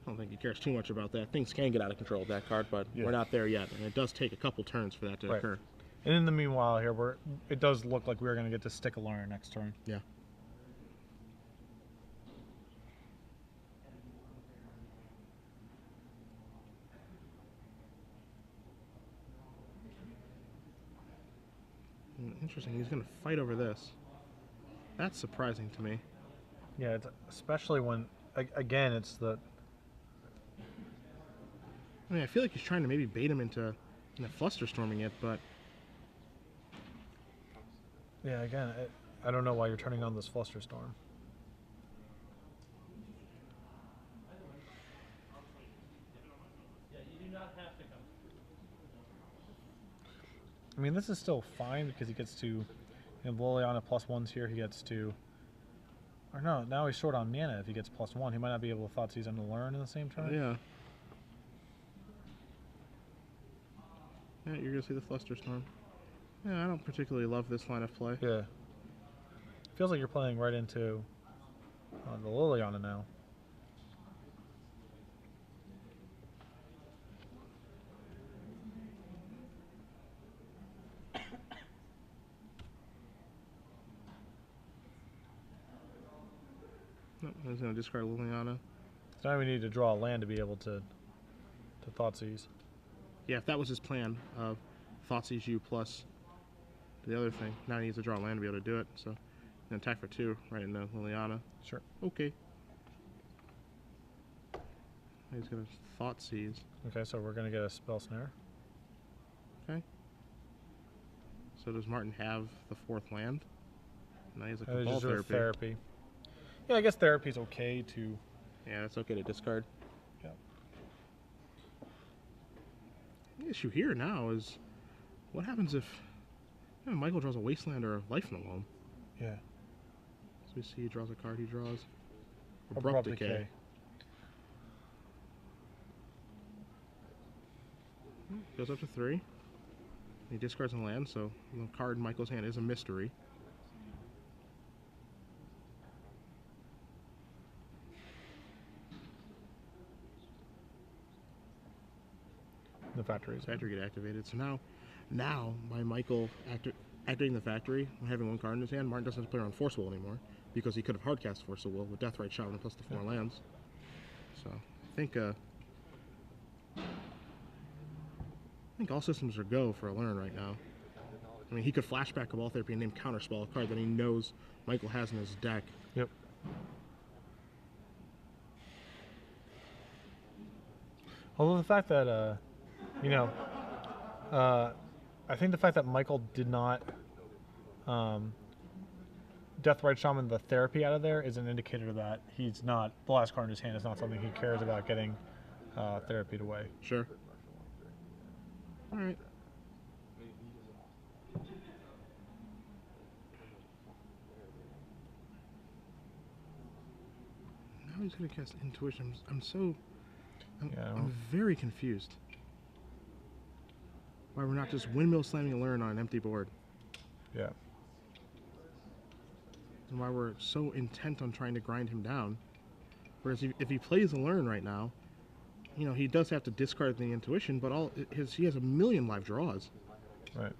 I don't think he cares too much about that. Things can get out of control with that card, but Yeah. we're not there yet. And it does take a couple turns for that to Right. occur. And in the meanwhile here, it does look like we're going to get to stick a learner next turn. Yeah. Interesting, he's going to fight over this. That's surprising to me. Yeah, it's, especially when, again, it's the... I mean, I feel like he's trying to maybe bait him into Flusterstorming it, but Yeah, again, I don't know why you're turning on this Flusterstorm. I mean, this is still fine because he gets to, Liliana +1s here, he gets to, or no, now he's short on mana if he gets +1. He might not be able to Thoughtseize and Learn in the same turn. yeah. Yeah, you're going to see the Flusterstorm. Yeah, I don't particularly love this line of play. Yeah. Feels like you're playing right into the Liliana now. No, I was going to discard Liliana. So now we need to draw a land to be able to Thoughtseize. Yeah, if that was his plan of Thoughtseize you plus the other thing, now he needs to draw a land to be able to do it. So, an attack for 2 right into Liliana. Sure. Okay. He's going to Thoughtseize. Okay, so we're going to get a Spell Snare. Okay. So does Martin have the 4th land? Now he's like Just Ball do a Therapy. therapy. Yeah, I guess therapy's okay to... Yeah, that's okay to discard. Yeah. The issue here now is what happens if Michael draws a Wasteland or a Life in the Loam? Yeah. So we see he draws a card, he draws Abrupt Decay. Goes up to 3. He discards a land, so the card in Michael's hand is a mystery. The factories. Factory get activated. So now by Michael activating the factory and having 1 card in his hand, Martin doesn't have to play around Force Will anymore because he could have hardcast Force Will with Deathrite Shaman plus the 4 lands. So I think all systems are go for a learn right now. I mean, he could flashback a Ball Therapy and name Counterspell, a card that he knows Michael has in his deck. Yep. Although the fact that, you know, I think the fact that Michael did not Deathrite Shaman the therapy out of there is an indicator that he's not, the last card in his hand is not something he cares about getting therapied away. Sure. All right. Now he's going to cast Intuition. I'm very confused. Why we're not just windmill slamming a learn on an empty board. Yeah. And why we're so intent on trying to grind him down. Whereas if he plays a learn right now, you know, he does have to discard the Intuition, but he has a million live draws. Right.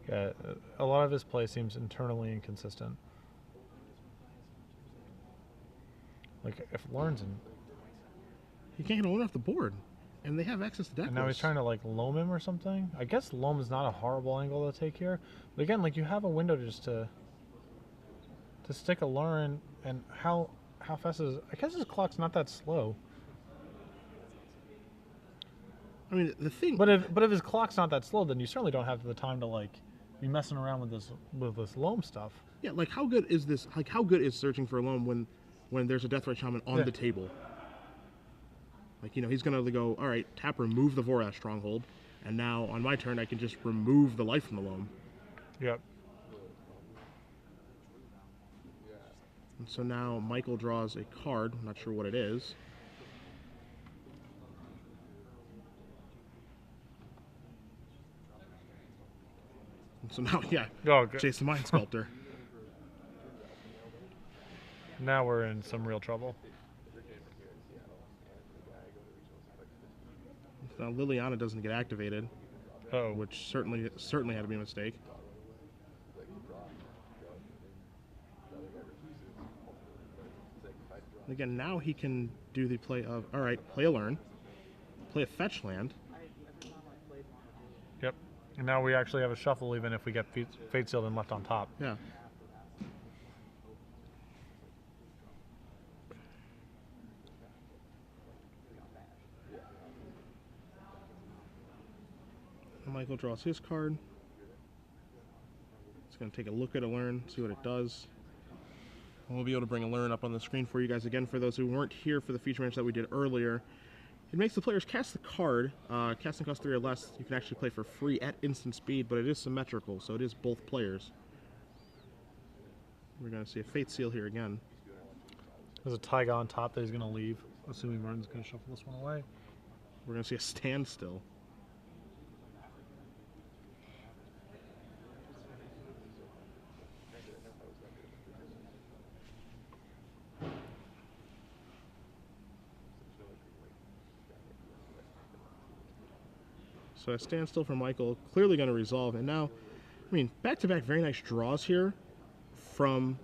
Yeah, a lot of his play seems internally inconsistent. Like, if Learn's in... He can't get a learn off the board, and they have access to deck And now he's trying to, like, loam him or something? I guess loam is not a horrible angle to take here. But again, like, you have a window just to stick a learn, and how fast is... I guess his clock's not that slow. I mean, the thing... But if his clock's not that slow, then you certainly don't have the time to, like, be messing around with this loam stuff. Yeah, like, how good is this... Like, how good is searching for a loam when there's a Deathrite Shaman on the table? Like, you know, he's going to go, all right, tap, remove the Vorash Stronghold, and now on my turn I can just remove the life from the loam. Yep. And so now Michael draws a card. I'm not sure what it is. And so now, yeah, Jason Mind Sculptor. Now we're in some real trouble. Now Liliana doesn't get activated, Oh, which certainly had to be a mistake. Again, now he can do the play of, all right, play a learn, play a fetch land. Yep. And now we actually have a shuffle even if we get Fate Sealed and left on top. Yeah. And Michael draws his card. It's going to take a look at a learn, see what it does. And we'll be able to bring a learn up on the screen for you guys again. For those who weren't here for the feature match that we did earlier, it makes the players cast the card. Casting cost 3 or less, you can actually play for free at instant speed, but it is symmetrical, so it is both players. We're going to see a Fate Seal here again. There's a Taiga on top that he's going to leave, assuming Martin's going to shuffle this one away. We're going to see a standstill. So a standstill for Michael, clearly going to resolve. And now, I mean, back-to-back very nice draws here from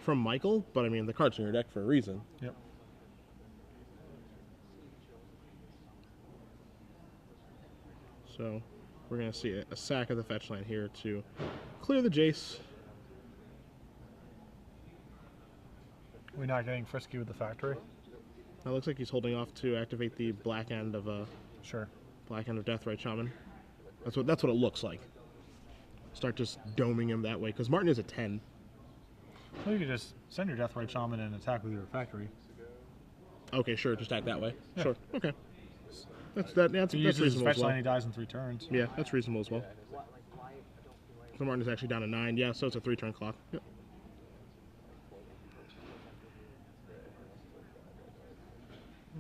Michael, but I mean, the card's in your deck for a reason. Yep. So we're going to see a sack of the fetch land here to clear the Jace. We're not getting frisky with the factory. Now it looks like he's holding off to activate the black end of Sure. Black End of Deathrite Shaman. That's what it looks like. Start just doming him that way, because Martin is a 10. Well, you could just send your Deathrite Shaman and attack with your factory. Okay, sure, just act that way. Yeah. Sure, okay. That's He uses his reasonable fetch as well. line, he dies in 3 turns. Yeah, that's reasonable as well. So Martin is actually down to 9. Yeah, so it's a 3-turn clock. Yep.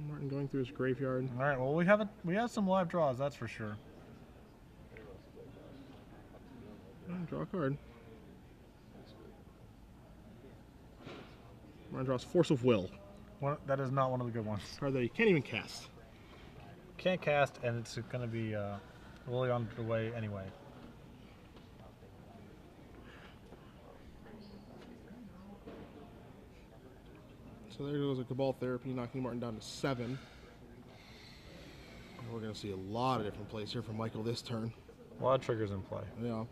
Martin going through his graveyard. All right. Well, we have some live draws, that's for sure. Draw a card. Martin draws Force of Will. That is not one of the good ones. Card that he can't even cast. Can't cast, and it's going to be really on the way anyway. So there goes a Cabal Therapy, knocking Martin down to 7. And we're going to see a lot of different plays here from Michael this turn. A lot of triggers in play. Yeah.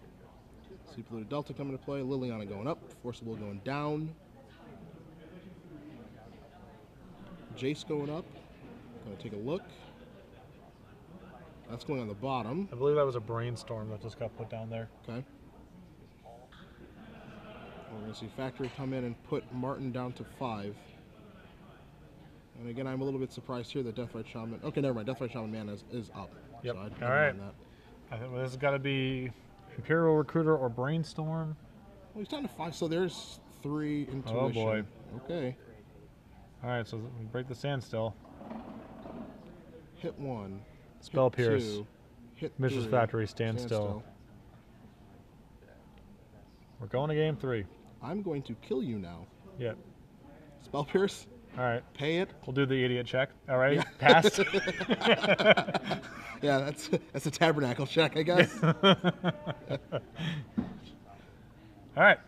See Polluted Delta coming to play, Liliana going up, Force of Will going down. Jace going up. Gonna take a look. That's going on the bottom. I believe that was a brainstorm that just got put down there. Okay. We're going to see Factory come in and put Martin down to 5. And again, I'm a little bit surprised here that Deathrite Shaman... Okay, never mind. Deathrite Shaman Man is up. Yep. So All right. I think this has got to be Imperial Recruiter or Brainstorm. Well, he's down to 5, so there's 3 Intuition. Oh, boy. Okay. All right, so we break the standstill. Hit 1. Spell hit Pierce. 2, hit Mrs. 3, Factory, standstill. We're going to game 3. I'm going to kill you now. Yep. Spell Pierce. All right. Pay it. We'll do the idiot check. All right. Passed. Yeah, that's a tabernacle check, I guess. All right.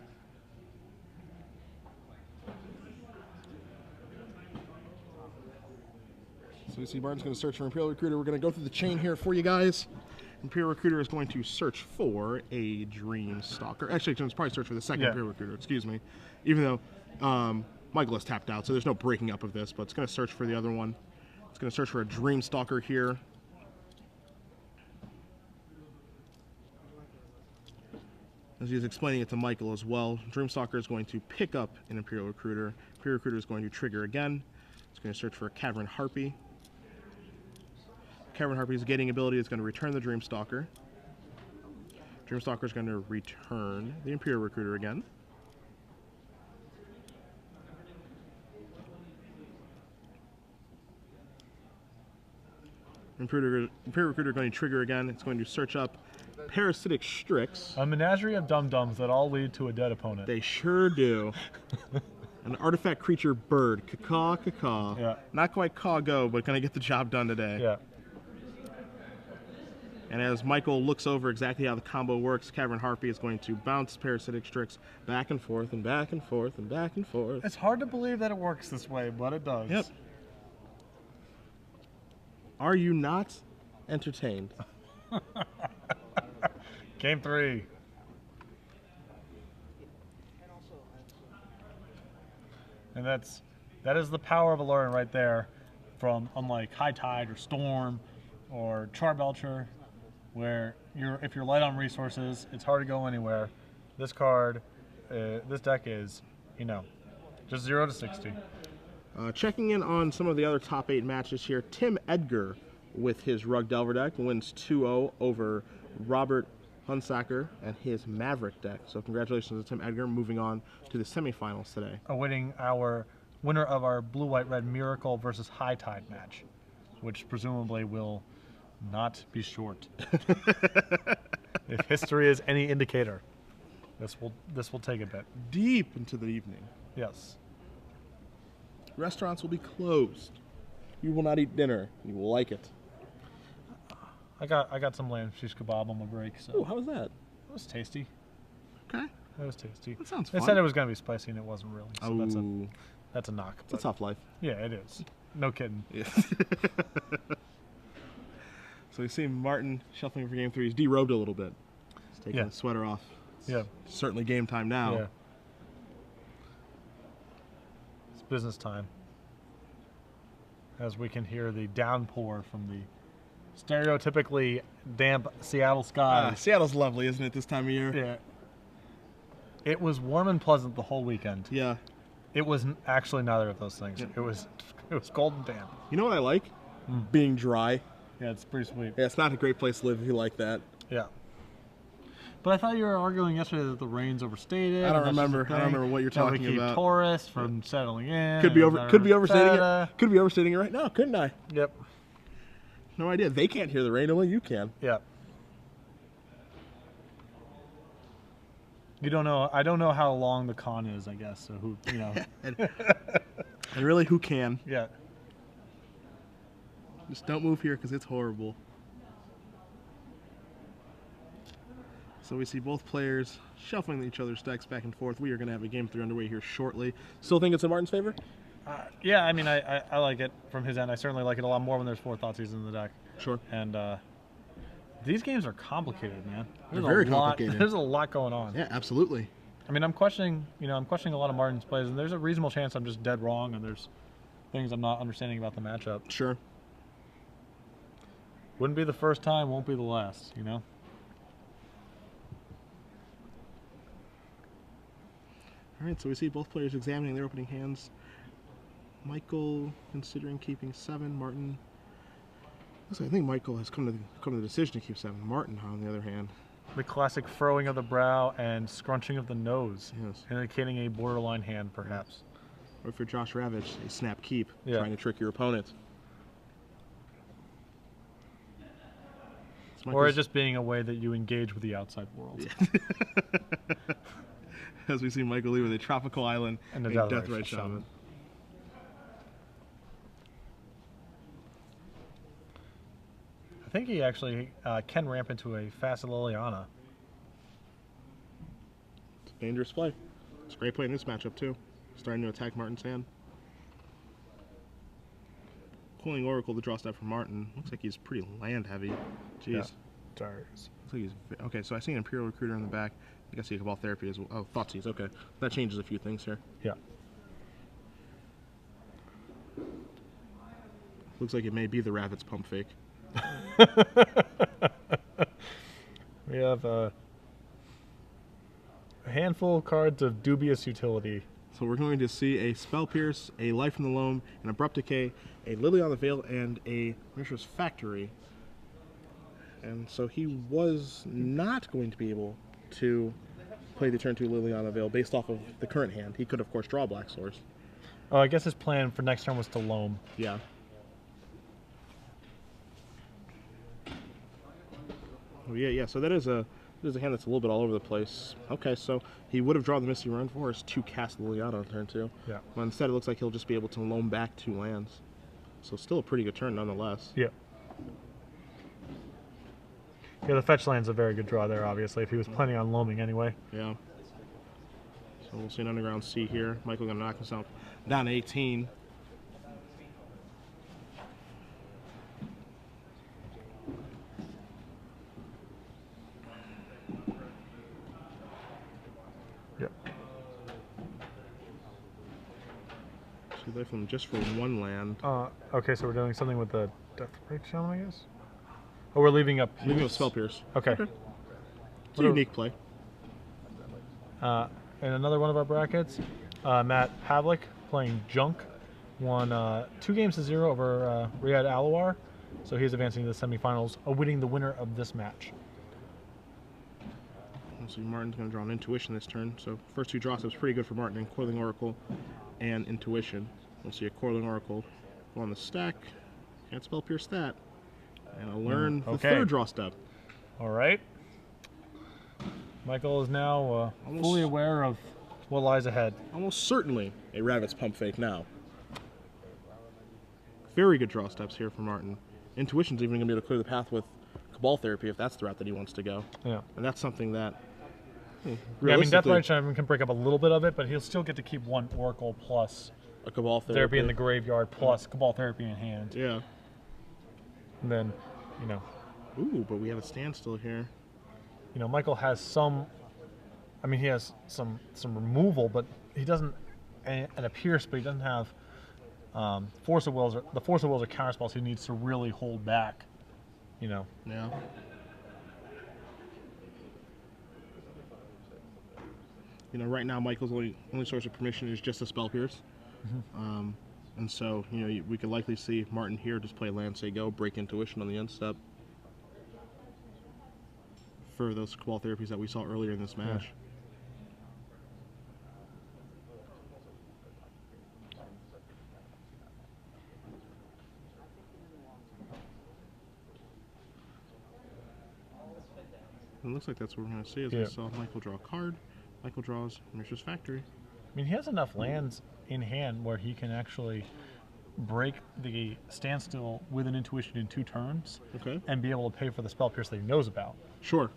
So we see Martin's going to search for Imperial Recruiter. We're going to go through the chain here for you guys. Imperial Recruiter is going to search for a Dream Stalker. Actually, it's probably search for the second Imperial Recruiter, excuse me. Even though Michael is tapped out, so there's no breaking up of this, but it's going to search for the other one. It's going to search for a Dream Stalker here. As he's explaining it to Michael as well, Dreamstalker is going to pick up an Imperial Recruiter. Imperial Recruiter is going to trigger again. It's going to search for a Cavern Harpy. Cavern Harpy's gating ability is going to return the Dreamstalker. Dreamstalker is going to return the Imperial Recruiter again. Imperial Recruiter going to trigger again. It's going to search up Parasitic Strix. A menagerie of dum-dums that all lead to a dead opponent. They sure do. An artifact creature bird. Caw, caw. Yeah. Not quite caw go, but gonna get the job done today. Yeah. And as Michael looks over exactly how the combo works, Cavern Harpy is going to bounce Parasitic Strix back and forth and back and forth and back and forth. It's hard to believe that it works this way, but it does. Yep. Are you not entertained? Game 3. And that is the power of Alurin right there, from unlike High Tide or Storm or Charbelcher, where if you're light on resources, it's hard to go anywhere. This card, this deck is, just 0 to 60. Checking in on some of the other top 8 matches here, Tim Edgar with his Rug Delver deck wins 2-0 over Robert Hunsacker and his Maverick deck. So congratulations to Tim Edgar, moving on to the semifinals today. Awaiting our winner of our Blue-White-Red Miracle versus High Tide match, which presumably will not be short. If history is any indicator, this will take a bit. Deep into the evening. Yes. Restaurants will be closed. You will not eat dinner. You will like it. I got some lamb shish kebab on my break, so Oh, how was that? it was tasty. Okay. It was tasty. That sounds They fun. said it was gonna be spicy, and it wasn't really. So Oh, that's a knock. it's a but tough life. Yeah, it is. No kidding. Yeah. So we see Martin shuffling for game 3. He's derobed a little bit. He's taking the sweater off. It's Yeah. certainly game time now. Yeah. It's business time. As we can hear the downpour from the stereotypically damp Seattle skies. Seattle's lovely, isn't it, this time of year? Yeah. It was warm and pleasant the whole weekend. Yeah. It was actually neither of those things. Yeah. It was cold and damp. You know what I like? Being dry. Yeah, it's pretty sweet. Yeah, it's not a great place to live if you like that. Yeah. But I thought you were arguing yesterday that the rain's overstated. I don't and that's just remember. a I don't thing. remember what you're That talking we keep about. tourists from settling in. Could be overstating Da-da. it. Could be overstating it right now, couldn't I? Yep. No idea. They can't hear the rain, only you can. Yep. You don't know. I don't know how long the con is, I guess. So who, And really, who can? Yeah. Just don't move here because it's horrible. So we see both players shuffling each other's decks back and forth. We are going to have a game 3 underway here shortly. Still think it's in Martin's favor? Yeah, I mean, I like it from his end. I certainly like it a lot more when there's 4 Thoughtseize in the deck. Sure. And these games are complicated, man. They're very complicated. There's a lot going on. Yeah, absolutely. I mean, I'm questioning a lot of Martin's plays, and there's a reasonable chance I'm just dead wrong, and there's things I'm not understanding about the matchup. Sure. Wouldn't be the first time, won't be the last, you know? All right, so we see both players examining their opening hands. Michael considering keeping 7. Martin. I think Michael has come to the decision to keep 7. Martin, on the other hand, The classic furrowing of the brow and scrunching of the nose, yes. indicating a borderline hand, perhaps. Or for Josh Ravitch, a snap keep, Yeah. trying to trick your opponent. Or it just being a way that you engage with the outside world. As we see Michael Lee with a tropical island And the Death Deathrite Right Shaman. Shaman. I think he actually can ramp into a fast Liliana. It's a dangerous play. It's a great play in this matchup too. Starting to attack Martin's hand. Coiling Oracle, the draw step for Martin. Looks like he's pretty land heavy. Jeez. Yeah. Sorry. Looks like he's okay. So I see an Imperial Recruiter in the back. I guess he Cabal Therapy as well. Oh, Thoughtseize. Okay, that changes a few things here. Yeah. Looks like it may be the Ravit's pump fake. We have a handful of cards of dubious utility. So we're going to see a Spell Pierce, a Life from the Loam, an Abrupt Decay, a Lily on the Veil, and a Mishra's Factory. And so he was not going to be able to play the turn 2 Lily on the Veil based off of the current hand. He could, of course, draw Black Source. Oh, I guess his plan for next turn was to loam. Yeah. Oh, yeah. So that is a hand that's a little bit all over the place. Okay, so he would have drawn the Misty Run Forest to cast Liliana on turn 2. Yeah. But instead, it looks like he'll just be able to loam back 2 lands. So still a pretty good turn nonetheless. Yeah. Yeah, the fetch land's a very good draw there, obviously, if he was planning on loaming anyway. Yeah. So we'll see an Underground Sea here. Michael gonna knock himself down to 18. Yep. So they from just for 1 land. Okay, so we're doing something with the Deathrite Shaman, I guess? Oh, we're leaving up. Leaving with Spell Pierce. Okay. It's a What are- unique play. In another one of our brackets, Matt Pavlik playing Junk won 2 games to 0 over Riyad Alawar, so he's advancing to the semifinals, awaiting the winner of this match. We'll see Martin's going to draw an Intuition this turn. So first 2 draw steps pretty good for Martin in Coiling Oracle and Intuition. We'll see a Coiling Oracle go on the stack. Can't Spell Pierce that. And I'll learn the okay. 3rd draw step. All right. Michael is now fully aware of what lies ahead. Almost certainly a Ravit's pump fake now. Very good draw steps here for Martin. Intuition's even going to be able to clear the path with Cabal Therapy if that's the route that he wants to go. Yeah. And that's something that Yeah, I mean, realistically, Deathrite Shaman can break up a little bit of it, but he'll still get to keep 1 Oracle plus a Cabal Therapy in the graveyard plus Cabal Therapy in hand. Yeah. And then, you know, Ooh, but we have a standstill here. Michael has some. I mean, he has some removal, but he doesn't, and a Pierce, but he doesn't have Force of Wills. The Force of Wills are counterspells he needs to really hold back. Yeah. Right now Michael's only source of permission is just a Spell Pierce. Mm-hmm. And so, we could likely see Martin here just play land, say go, break Intuition on the end step for those Cabal Therapies that we saw earlier in this match. Yeah. It looks like that's what we're going to see as we saw Michael draw a card. Michael draws Mishra's Factory. I mean, he has enough lands in hand where he can actually break the standstill with an Intuition in 2 turns, Okay. and be able to pay for the Spell Pierce that he knows about. Sure.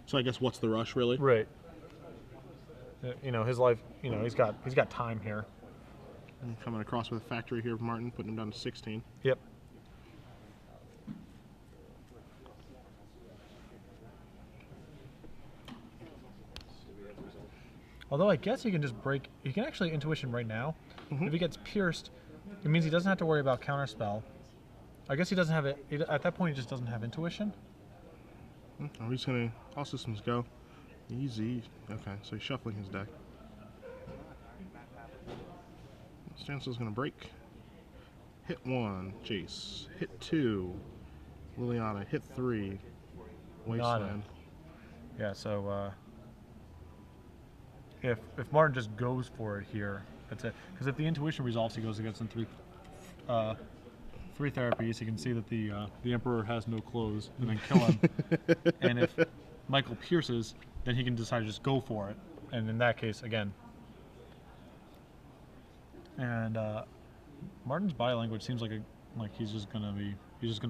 So I guess what's the rush, really? Right. His life. He's got time here. And coming across with a Factory here, Martin, putting him down to 16. Yep. Although I guess he can just break. He can actually Intuition right now. If he gets pierced, It means he doesn't have to worry about counterspell. I guess he doesn't have it. At that point, he just doesn't have intuition. Oh, he's gonna all systems go. Easy. Okay, so he's shuffling his deck. Stancel's gonna break. Hit 1, Jace. Hit 2, Liliana. Hit 3, Wasteland. Yeah, so if Martin just goes for it here, that's it. Because if the intuition resolves, he goes against in three therapies. You can see that the Emperor has no clothes, and then kill him. And if Michael pierces, then he can decide to just go for it. And in that case, again. And Martin's body language seems like he's just gonna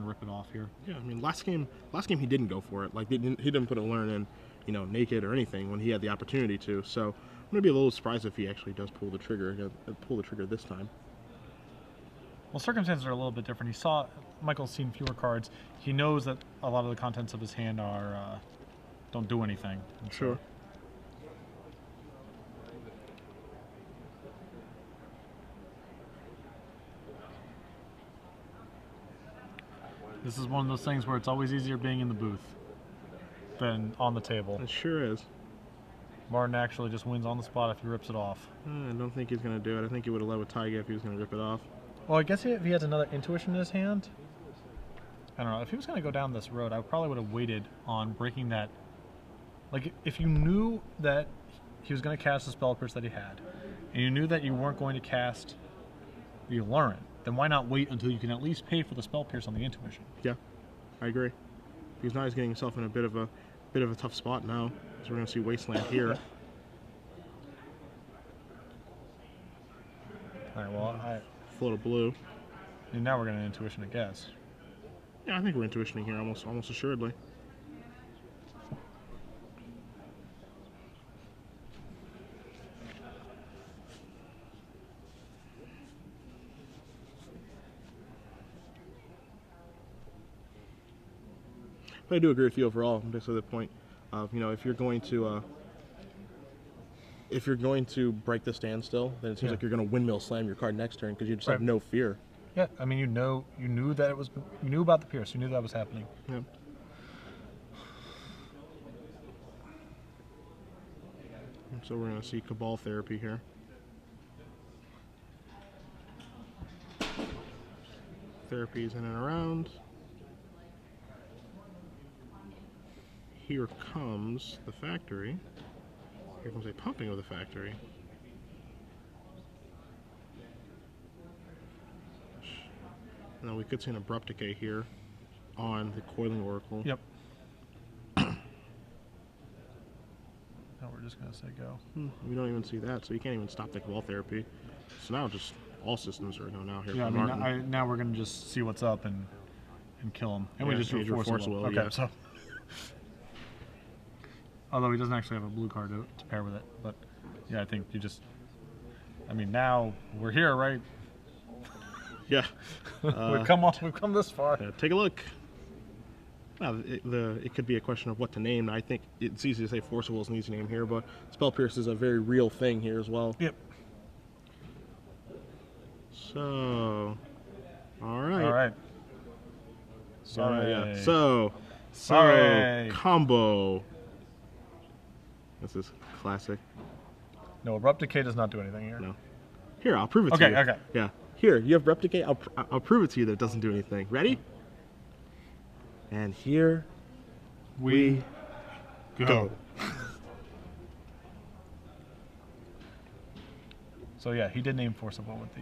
rip it off here. Yeah, I mean, last game he didn't go for it. Like he didn't put a learn in, you know, naked or anything when he had the opportunity to. So I'm gonna be a little surprised if he actually does pull the trigger this time. Well, circumstances are a little bit different. He saw Michael's seen fewer cards. He knows that a lot of the contents of his hand are don't do anything. And so- Sure. This is one of those things where it's always easier being in the booth than on the table. It sure is. Martin actually just wins on the spot if he rips it off. I don't think he's gonna do it. I think he would have led with Taiga if he was gonna rip it off. Well, I guess if he has another intuition in his hand, I don't know. If he was going to go down this road, I probably would have waited on breaking that. Like, if you knew that he was going to cast the spell pierce that he had, and you knew that you weren't going to cast the Allurant, then why not wait until you can at least pay for the spell pierce on the intuition? Yeah, I agree. Because now he's getting himself in a bit of a tough spot now. So we're gonna see Wasteland here. All right. Well, Float of blue. and now we're going to intuition, I guess. Yeah, I think we're intuitioning here almost assuredly. But I do agree with you overall. Basically, the point of, you know, if you're going to break the standstill, then it seems like you're going to windmill slam your card next turn because you just have no fear. Yeah, I mean, you knew that it was, you knew about the pierce, you knew that was happening. Yeah. So we're going to see Cabal therapy here. Therapies in and around. Here comes the factory. Here comes a pumping of the factory. Now we could see an abrupt decay here on the Coiling Oracle. Yep. Now we're just going to say go. We don't even see that, so you can't even stop the Cabal therapy. So now just all systems are going now here. Yeah, I for mean, Martin. now we're going to just see what's up and kill him. And we Yeah, just do Major Force Force Will. Will, Okay, yeah. so. Although he doesn't actually have a blue card to pair with it. But yeah, I think you just. I mean, now we're here, right? Yeah. We've come this far. Take a look. Well, it could be a question of what to name. I think it's easy to say Forcible is an easy name here, but Spell Pierce is a very real thing here as well. Yep. So, all right. All right. Sorry. Sorry. So, Sorry. combo. This is classic. No, Abrupt Decay does not do anything here. No. Here, I'll prove it to Okay, you. okay. Yeah. Here, you have Replicate. I'll prove it to you that it doesn't do anything. Ready? And here we go. So yeah, he did name Forcible with the.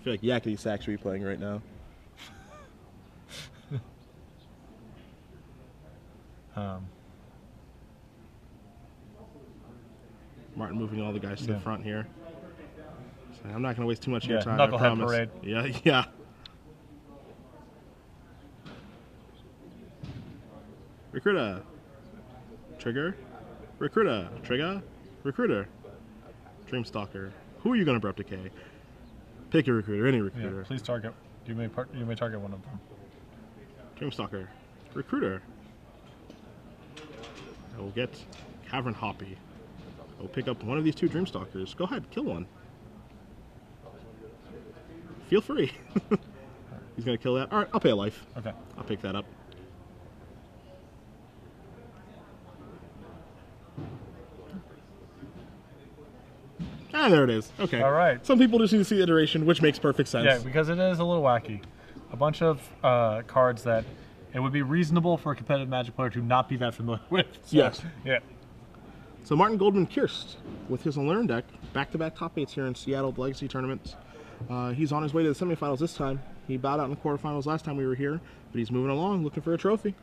I feel like Yakety Sax should be playing right now. Martin moving all the guys to the front here. So I'm not going to waste too much of your time. I Knucklehead promise. parade. Yeah. Recruiter. Trigger. Recruiter. Trigger. Recruiter. Dreamstalker. Who are you going to abrupt decay? Pick a recruiter, any recruiter. Yeah, please target. You may target one of them. Dreamstalker. Recruiter. I will get Cavern Hoppy. I will pick up one of these two Dreamstalkers. Go ahead, kill one. feel free. He's gonna kill that. All right, I'll pay a life. Okay. I'll pick that up. Ah, there it is. Okay. All right. Some people just need to see the iteration, which makes perfect sense. Yeah, because it is a little wacky. A bunch of cards that it would be reasonable for a competitive Magic player to not be that familiar with. So, Yes. Yeah. So Martin Goldman Kirst, with his Unlearn deck, back-to-back top 8s here in Seattle, the Legacy tournaments. He's on his way to the semifinals this time. He bowed out in the quarterfinals last time we were here, but he's moving along, looking for a trophy.